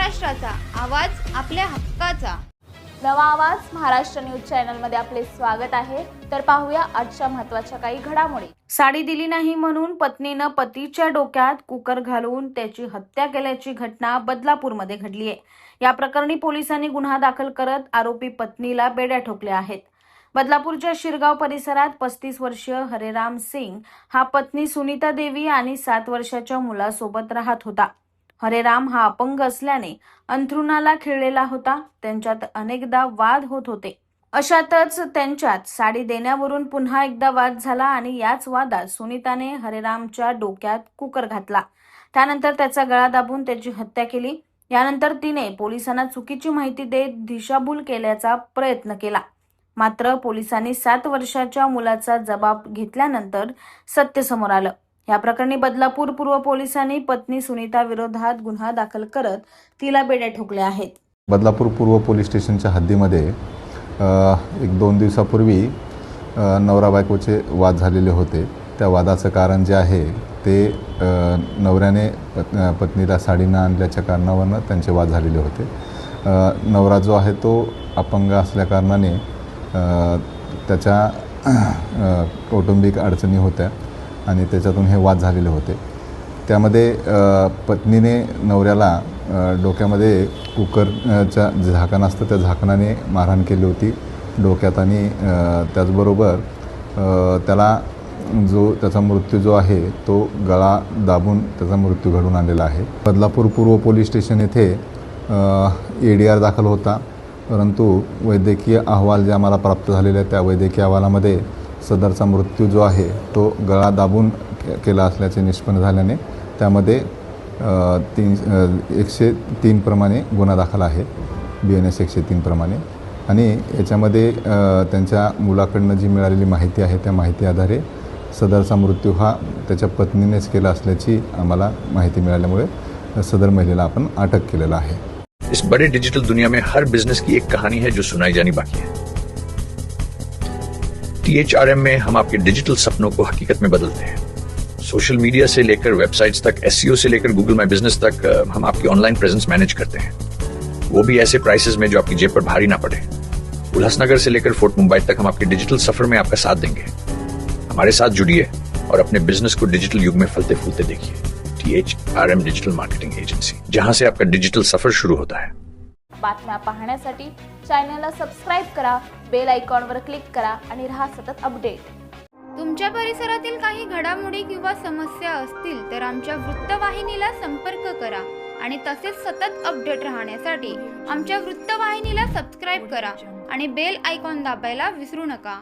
महाराष्ट्राचा आवाज, आपल्या हक्काचा. नवा आवाज महाराष्ट्र न्यूज चॅनलमध्ये आपले स्वागत आहे. तर पाहूया आजच्या महत्त्वाच्या काही घडामोडी. साडी दिली नाही म्हणून पत्नीनं पतीच्या डोक्यात कुकर घालून त्याची हत्या केल्याची घटना बदलापूरमध्ये घडली आहे. या प्रकरणी पोलिसांनी गुन्हा दाखल करत आरोपी पत्नीला बेड्या ठोकल्या आहेत. बदलापूरच्या शिरगाव परिसरात 35 वर्षीय हरेराम सिंग हा पत्नी सुनीता देवी आणि 7 वर्षाच्या मुलासोबत राहत होता. हरेराम हा अपंग असल्याने अंथरुणाला खिळलेला होता. त्यांच्यात अनेकदा वाद होत होते. अशातच त्यांच्यात साडी देण्यावरून पुन्हा एकदा वाद झाला आणि याच वादात सुनीताने हरेरामच्या डोक्यात कुकर घातला. त्यानंतर त्याचा गळा दाबून त्याची हत्या केली. यानंतर तिने पोलिसांना चुकीची माहिती देत दिशाभूल केल्याचा प्रयत्न केला. मात्र पोलिसांनी 7 वर्षाच्या मुलाचा जबाब घेतल्यानंतर सत्य समोर आलं. या प्रकरणी बदलापूर पूर्व पोलिसांनी पत्नी सुनीता विरोधात गुन्हा दाखल करत तिला बेड्या ठोकल्या आहेत. बदलापूर पूर्व पोलीस स्टेशनच्या हद्दीमध्ये 1-2 दिवसापूर्वी नवरा बायकोचे वाद झालेले होते. त्या वादाचं कारण जे आहे ते नवऱ्याने पत्नीला साडी न आणल्याच्या कारणावरून त्यांचे वाद झालेले होते. नवरा जो आहे तो अपंग असल्याकारणाने त्याच्या कौटुंबिक अडचणी होत्या आणि त्याच्यातून हे वाद झालेले होते. त्यामध्ये पत्नीने नवऱ्याला डोक्यामध्ये कुकरच्या झाकण असतं त्या झाकणाने मारहाण केली होती डोक्यात आणि त्याचबरोबर त्याला त्याचा मृत्यू जो आहे तो गळा दाबून त्याचा मृत्यू घडून आलेला आहे. बदलापूर पूर्व पोलीस स्टेशन येथे ADR दाखल होता, परंतु वैद्यकीय अहवाल जे आम्हाला प्राप्त झालेले आहे त्या वैद्यकीय अहवालामध्ये सदरचा मृत्यू जो आहे तो गळा दाबून केला असल्याचे निष्पन्न झाल्याने त्यामध्ये 103 प्रमाणे गुन्हा दाखल आहे, BNS 103 प्रमाणे. आणि याच्यामध्ये त्यांच्या मुलाकडनं जी मिळालेली माहिती आहे त्या माहिती आधारे सदरचा मृत्यू हा त्याच्या पत्नीनेच केला असल्याची आम्हाला माहिती मिळाल्यामुळे सदर महिलेला आपण अटक केलेला आहे. इस बड़े डिजिटल दुनिया में हर बिजनेस की एक कहानी है जो सुनाई जानी बाकी है. THRM में हम आपके डिजिटल सपनों को हकीकत में बदलते हैं. सोशल मीडिया से लेकर वेबसाइट्स तक, SEO से लेकर गूगल माई बिजनेस तक हम आपकी ऑनलाइन प्रेजेंस मैनेज करते हैं, वो भी ऐसे प्राइसेस में जो आपकी जेब पर भारी ना पड़े. उल्लासनगर से लेकर फोर्ट मुंबई तक हम आपके डिजिटल सफर में आपका साथ देंगे. हमारे साथ जुड़िए और अपने बिजनेस को डिजिटल युग में फलते फूलते देखिए. THRM डिजिटल मार्केटिंग एजेंसी, जहां से आपका डिजिटल सफर शुरू होता है. बातम्या पाहण्यासाठी चॅनलला सबस्क्राईब करा, बेल आयकॉनवर क्लिक करा आणि रहा सतत अपडेट. तुमच्या परिसरातील काही घडामोडी किंवा समस्या असतील तर आमच्या वृत्तवाहिनीला संपर्क करा आणि तसेच सतत अपडेट राहण्यासाठी आमच्या वृत्तवाहिनीला सबस्क्राईब करा आणि बेल आयकॉन दाबायला विसरू नका.